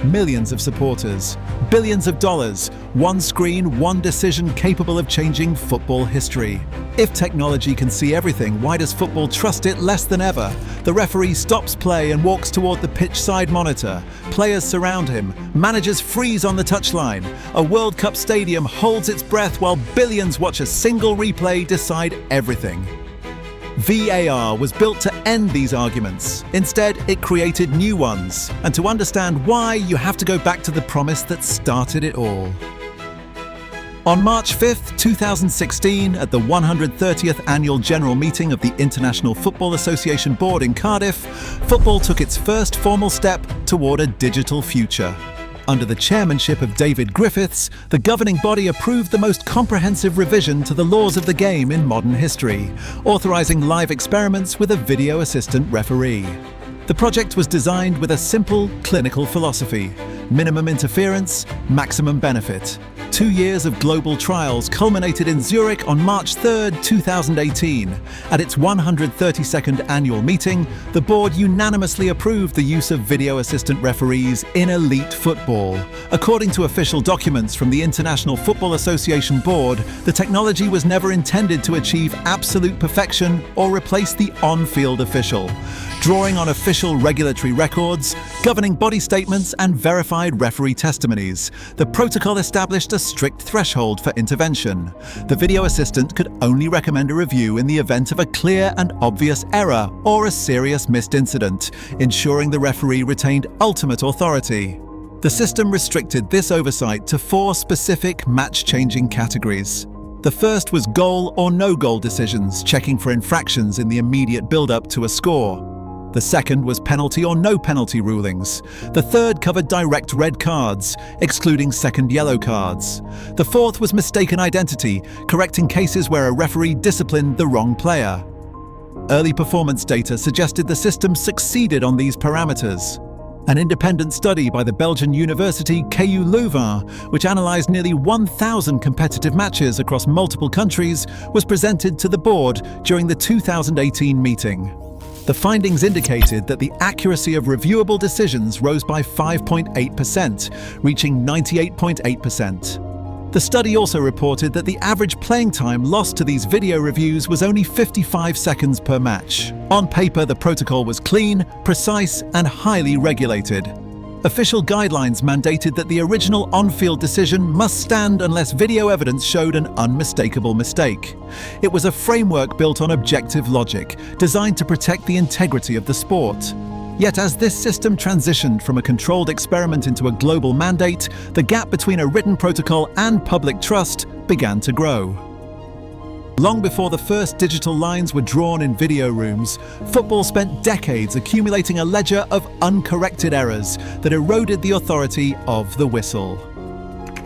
Millions of supporters, billions of dollars, one screen, one decision capable of changing football history. If technology can see everything, why does football trust it less than ever? The referee stops play and walks toward the pitch side monitor. Players surround him. Managers freeze on the touchline. A World Cup stadium holds its breath while billions watch a single replay decide everything. VAR was built to end these arguments. Instead, it created new ones. And to understand why, you have to go back to the promise that started it all. On March 5, 2016, at the 130th Annual General Meeting of the International Football Association Board in Cardiff, football took its first formal step toward a digital future. Under the chairmanship of David Griffiths, the governing body approved the most comprehensive revision to the laws of the game in modern history, authorizing live experiments with a video assistant referee. The project was designed with a simple, clinical philosophy: minimum interference, maximum benefit. 2 years of global trials culminated in Zurich on March 3, 2018. At its 132nd annual meeting, the board unanimously approved the use of video assistant referees in elite football. According to official documents from the International Football Association Board, the technology was never intended to achieve absolute perfection or replace the on-field official. Drawing on official regulatory records, governing body statements, and verified referee testimonies, the protocol established a strict threshold for intervention. The video assistant could only recommend a review in the event of a clear and obvious error or a serious missed incident, ensuring the referee retained ultimate authority. The system restricted this oversight to 4 specific match-changing categories. The first was goal or no-goal decisions, checking for infractions in the immediate build-up to a score. The second was penalty or no penalty rulings. The third covered direct red cards, excluding second yellow cards. The fourth was mistaken identity, correcting cases where a referee disciplined the wrong player. Early performance data suggested the system succeeded on these parameters. An independent study by the Belgian university KU Leuven, which analysed nearly 1,000 competitive matches across multiple countries, was presented to the board during the 2018 meeting. The findings indicated that the accuracy of reviewable decisions rose by 5.8%, reaching 98.8%. The study also reported that the average playing time lost to these video reviews was only 55 seconds per match. On paper, the protocol was clean, precise, and highly regulated. Official guidelines mandated that the original on-field decision must stand unless video evidence showed an unmistakable mistake. It was a framework built on objective logic, designed to protect the integrity of the sport. Yet as this system transitioned from a controlled experiment into a global mandate, the gap between a written protocol and public trust began to grow. Long before the first digital lines were drawn in video rooms, football spent decades accumulating a ledger of uncorrected errors that eroded the authority of the whistle.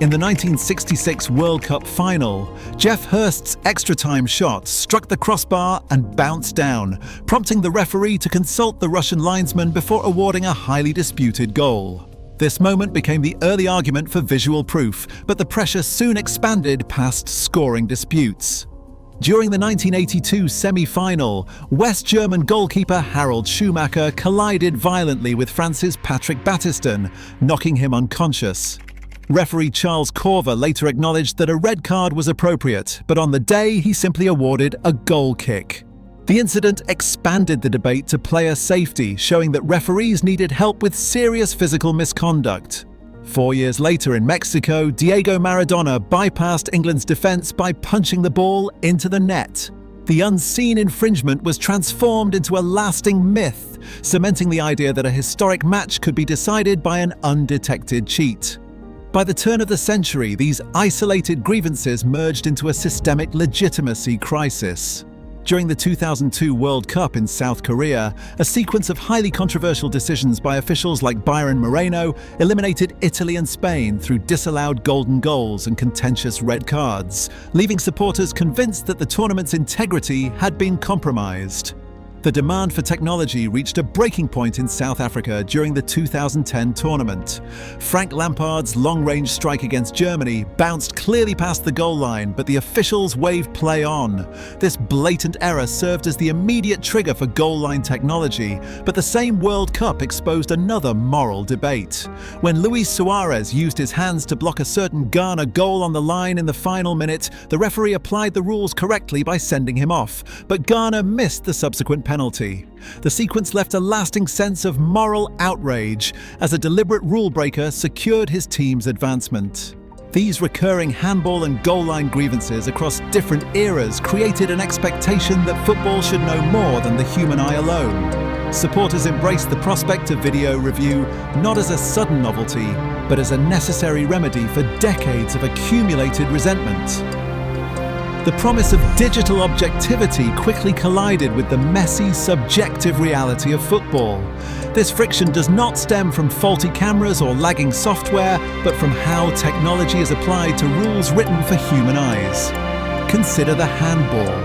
In the 1966 World Cup final, Jeff Hurst's extra-time shot struck the crossbar and bounced down, prompting the referee to consult the Russian linesman before awarding a highly disputed goal. This moment became the early argument for visual proof, but the pressure soon expanded past scoring disputes. During the 1982 semi-final, West German goalkeeper Harald Schumacher collided violently with France's Patrick Battiston, knocking him unconscious. Referee Charles Corver later acknowledged that a red card was appropriate, but on the day he simply awarded a goal kick. The incident expanded the debate to player safety, showing that referees needed help with serious physical misconduct. 4 years later in Mexico, Diego Maradona bypassed England's defence by punching the ball into the net. The unseen infringement was transformed into a lasting myth, cementing the idea that a historic match could be decided by an undetected cheat. By the turn of the century, these isolated grievances merged into a systemic legitimacy crisis. During the 2002 World Cup in South Korea, a sequence of highly controversial decisions by officials like Byron Moreno eliminated Italy and Spain through disallowed golden goals and contentious red cards, leaving supporters convinced that the tournament's integrity had been compromised. The demand for technology reached a breaking point in South Africa during the 2010 tournament. Frank Lampard's long-range strike against Germany bounced clearly past the goal line, but the officials waved play on. This blatant error served as the immediate trigger for goal line technology, but the same World Cup exposed another moral debate. When Luis Suarez used his hands to block a certain Ghana goal on the line in the final minute, the referee applied the rules correctly by sending him off, but Ghana missed the subsequent penalty. The sequence left a lasting sense of moral outrage as a deliberate rule breaker secured his team's advancement. These recurring handball and goal line grievances across different eras created an expectation that football should know more than the human eye alone. Supporters embraced the prospect of video review not as a sudden novelty, but as a necessary remedy for decades of accumulated resentment. The promise of digital objectivity quickly collided with the messy, subjective reality of football. This friction does not stem from faulty cameras or lagging software, but from how technology is applied to rules written for human eyes. Consider the handball.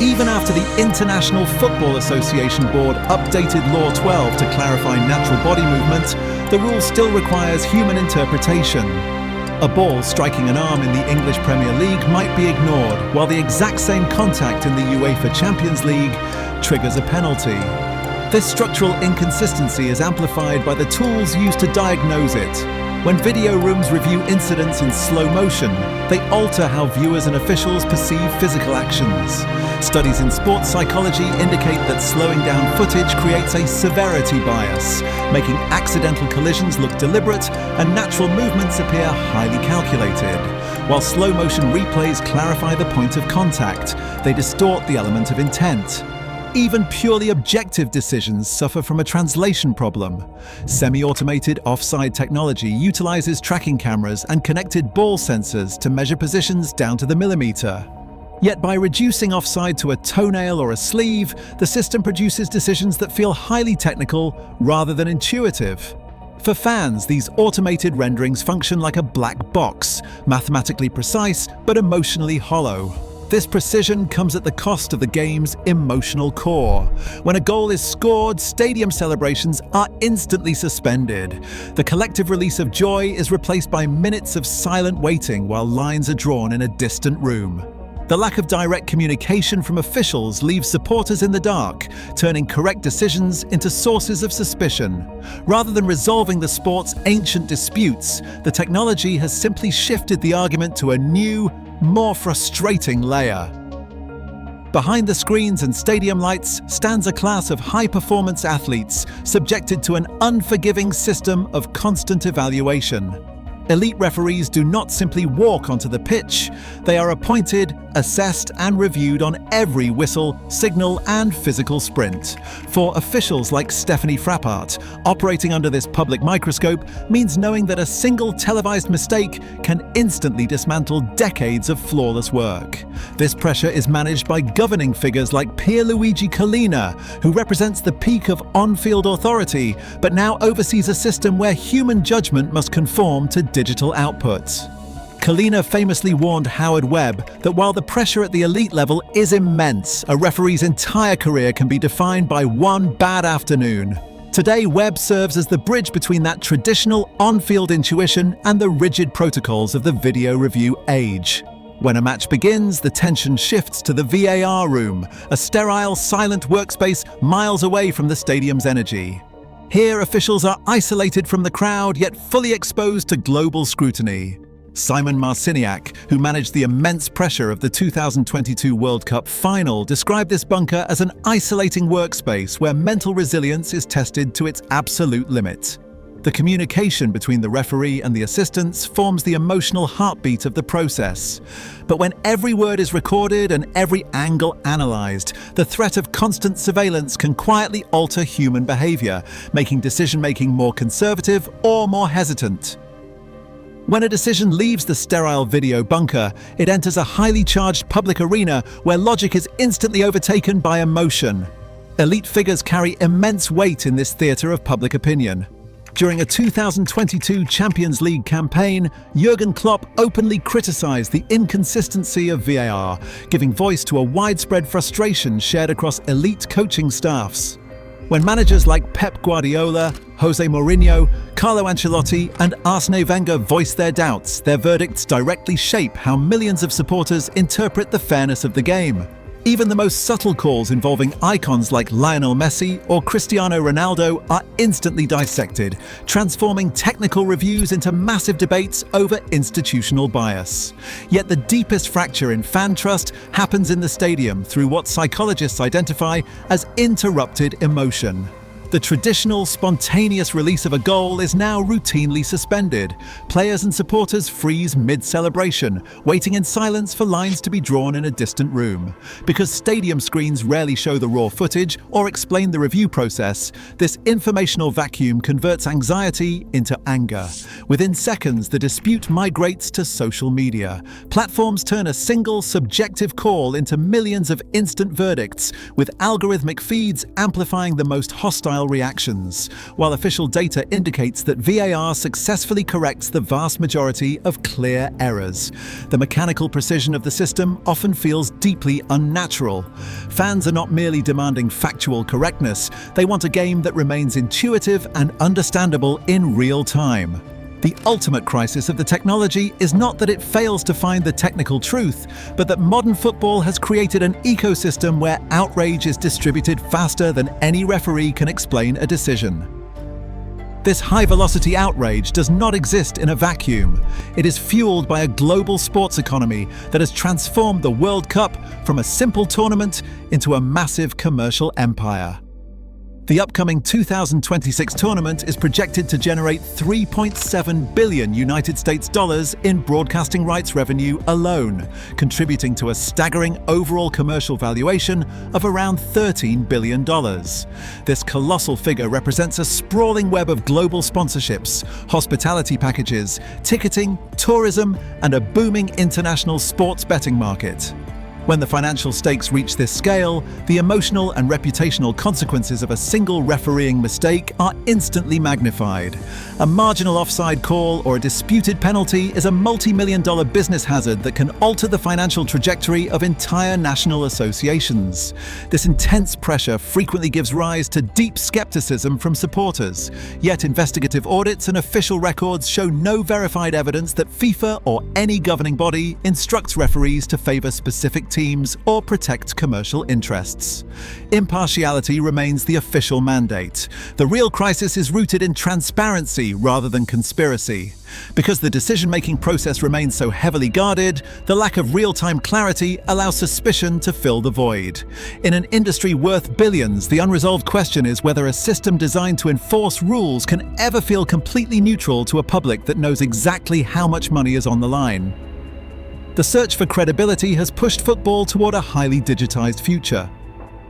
Even after the International Football Association Board updated Law 12 to clarify natural body movement, the rule still requires human interpretation. A ball striking an arm in the English Premier League might be ignored, while the exact same contact in the UEFA Champions League triggers a penalty. This structural inconsistency is amplified by the tools used to diagnose it. When video rooms review incidents in slow motion, they alter how viewers and officials perceive physical actions. Studies in sports psychology indicate that slowing down footage creates a severity bias, making accidental collisions look deliberate and natural movements appear highly calculated. While slow motion replays clarify the point of contact, they distort the element of intent. Even purely objective decisions suffer from a translation problem. Semi-automated offside technology utilizes tracking cameras and connected ball sensors to measure positions down to the millimeter. Yet by reducing offside to a toenail or a sleeve, the system produces decisions that feel highly technical rather than intuitive. For fans, these automated renderings function like a black box, mathematically precise but emotionally hollow. This precision comes at the cost of the game's emotional core. When a goal is scored, stadium celebrations are instantly suspended. The collective release of joy is replaced by minutes of silent waiting while lines are drawn in a distant room. The lack of direct communication from officials leaves supporters in the dark, turning correct decisions into sources of suspicion. Rather than resolving the sport's ancient disputes, the technology has simply shifted the argument to a new, more frustrating layer. Behind the screens and stadium lights stands a class of high-performance athletes subjected to an unforgiving system of constant evaluation. Elite referees do not simply walk onto the pitch, they are appointed, assessed and reviewed on every whistle, signal and physical sprint. For officials like Stephanie Frappart, operating under this public microscope means knowing that a single televised mistake can instantly dismantle decades of flawless work. This pressure is managed by governing figures like Pierluigi Collina, who represents the peak of on-field authority, but now oversees a system where human judgment must conform to digital outputs. Collina famously warned Howard Webb that while the pressure at the elite level is immense, a referee's entire career can be defined by one bad afternoon. Today, Webb serves as the bridge between that traditional on-field intuition and the rigid protocols of the video review age. When a match begins, the tension shifts to the VAR room, a sterile, silent workspace miles away from the stadium's energy. Here, officials are isolated from the crowd, yet fully exposed to global scrutiny. Simon Marciniak, who managed the immense pressure of the 2022 World Cup final, described this bunker as an isolating workspace where mental resilience is tested to its absolute limit. The communication between the referee and the assistants forms the emotional heartbeat of the process. But when every word is recorded and every angle analyzed, the threat of constant surveillance can quietly alter human behavior, making decision-making more conservative or more hesitant. When a decision leaves the sterile video bunker, it enters a highly charged public arena where logic is instantly overtaken by emotion. Elite figures carry immense weight in this theater of public opinion. During a 2022 Champions League campaign, Jurgen Klopp openly criticised the inconsistency of VAR, giving voice to a widespread frustration shared across elite coaching staffs. When managers like Pep Guardiola, Jose Mourinho, Carlo Ancelotti and Arsene Wenger voice their doubts, their verdicts directly shape how millions of supporters interpret the fairness of the game. Even the most subtle calls involving icons like Lionel Messi or Cristiano Ronaldo are instantly dissected, transforming technical reviews into massive debates over institutional bias. Yet the deepest fracture in fan trust happens in the stadium through what psychologists identify as interrupted emotion. The traditional, spontaneous release of a goal is now routinely suspended. Players and supporters freeze mid-celebration, waiting in silence for lines to be drawn in a distant room. Because stadium screens rarely show the raw footage or explain the review process, this informational vacuum converts anxiety into anger. Within seconds, the dispute migrates to social media. Platforms turn a single, subjective call into millions of instant verdicts, with algorithmic feeds amplifying the most hostile reactions, while official data indicates that VAR successfully corrects the vast majority of clear errors. The mechanical precision of the system often feels deeply unnatural. Fans are not merely demanding factual correctness, they want a game that remains intuitive and understandable in real time. The ultimate crisis of the technology is not that it fails to find the technical truth, but that modern football has created an ecosystem where outrage is distributed faster than any referee can explain a decision. This high-velocity outrage does not exist in a vacuum. It is fueled by a global sports economy that has transformed the World Cup from a simple tournament into a massive commercial empire. The upcoming 2026 tournament is projected to generate $3.7 billion in broadcasting rights revenue alone, contributing to a staggering overall commercial valuation of around $13 billion. This colossal figure represents a sprawling web of global sponsorships, hospitality packages, ticketing, tourism, and a booming international sports betting market. When the financial stakes reach this scale, the emotional and reputational consequences of a single refereeing mistake are instantly magnified. A marginal offside call or a disputed penalty is a multi-million-dollar business hazard that can alter the financial trajectory of entire national associations. This intense pressure frequently gives rise to deep skepticism from supporters, yet investigative audits and official records show no verified evidence that FIFA or any governing body instructs referees to favor specific teams or protect commercial interests. Impartiality remains the official mandate. The real crisis is rooted in transparency rather than conspiracy. Because the decision-making process remains so heavily guarded, the lack of real-time clarity allows suspicion to fill the void. In an industry worth billions, the unresolved question is whether a system designed to enforce rules can ever feel completely neutral to a public that knows exactly how much money is on the line. The search for credibility has pushed football toward a highly digitized future.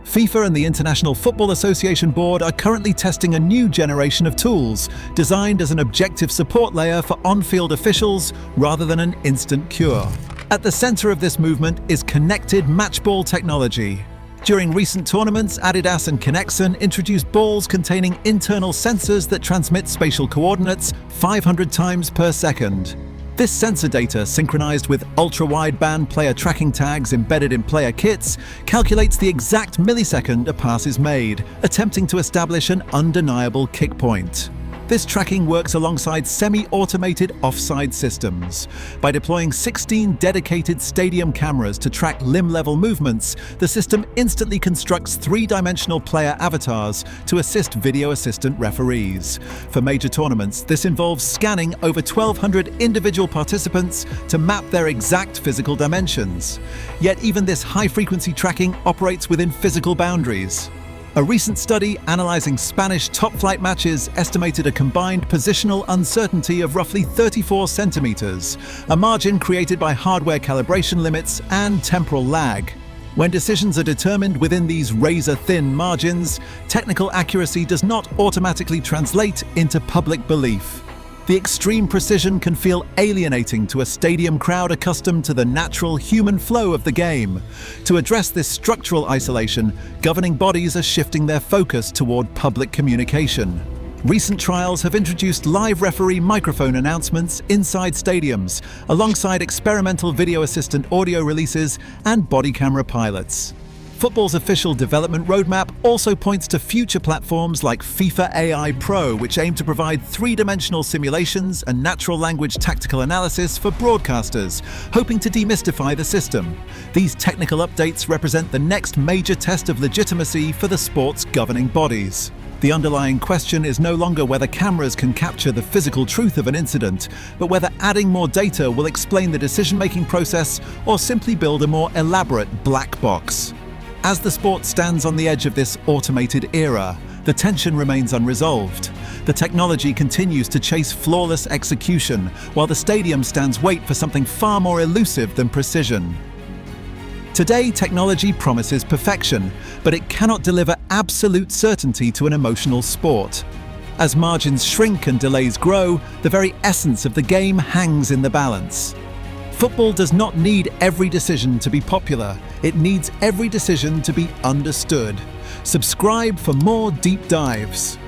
FIFA and the International Football Association Board are currently testing a new generation of tools, designed as an objective support layer for on-field officials rather than an instant cure. At the center of this movement is connected matchball technology. During recent tournaments, Adidas and Kinexon introduced balls containing internal sensors that transmit spatial coordinates 500 times per second. This sensor data, synchronized with ultra-wideband player tracking tags embedded in player kits, calculates the exact millisecond a pass is made, attempting to establish an undeniable kick point. This tracking works alongside semi-automated offside systems. By deploying 16 dedicated stadium cameras to track limb-level movements, the system instantly constructs three-dimensional player avatars to assist video assistant referees. For major tournaments, this involves scanning over 1,200 individual participants to map their exact physical dimensions. Yet even this high-frequency tracking operates within physical boundaries. A recent study analyzing Spanish top-flight matches estimated a combined positional uncertainty of roughly 34 centimeters, a margin created by hardware calibration limits and temporal lag. When decisions are determined within these razor-thin margins, technical accuracy does not automatically translate into public belief. The extreme precision can feel alienating to a stadium crowd accustomed to the natural human flow of the game. To address this structural isolation, governing bodies are shifting their focus toward public communication. Recent trials have introduced live referee microphone announcements inside stadiums, alongside experimental video assistant audio releases and body camera pilots. Football's official development roadmap also points to future platforms like FIFA AI Pro, which aim to provide three-dimensional simulations and natural language tactical analysis for broadcasters, hoping to demystify the system. These technical updates represent the next major test of legitimacy for the sport's governing bodies. The underlying question is no longer whether cameras can capture the physical truth of an incident, but whether adding more data will explain the decision-making process or simply build a more elaborate black box. As the sport stands on the edge of this automated era, the tension remains unresolved. The technology continues to chase flawless execution, while the stadium stands wait for something far more elusive than precision. Today, technology promises perfection, but it cannot deliver absolute certainty to an emotional sport. As margins shrink and delays grow, the very essence of the game hangs in the balance. Football does not need every decision to be popular. It needs every decision to be understood. Subscribe for more deep dives.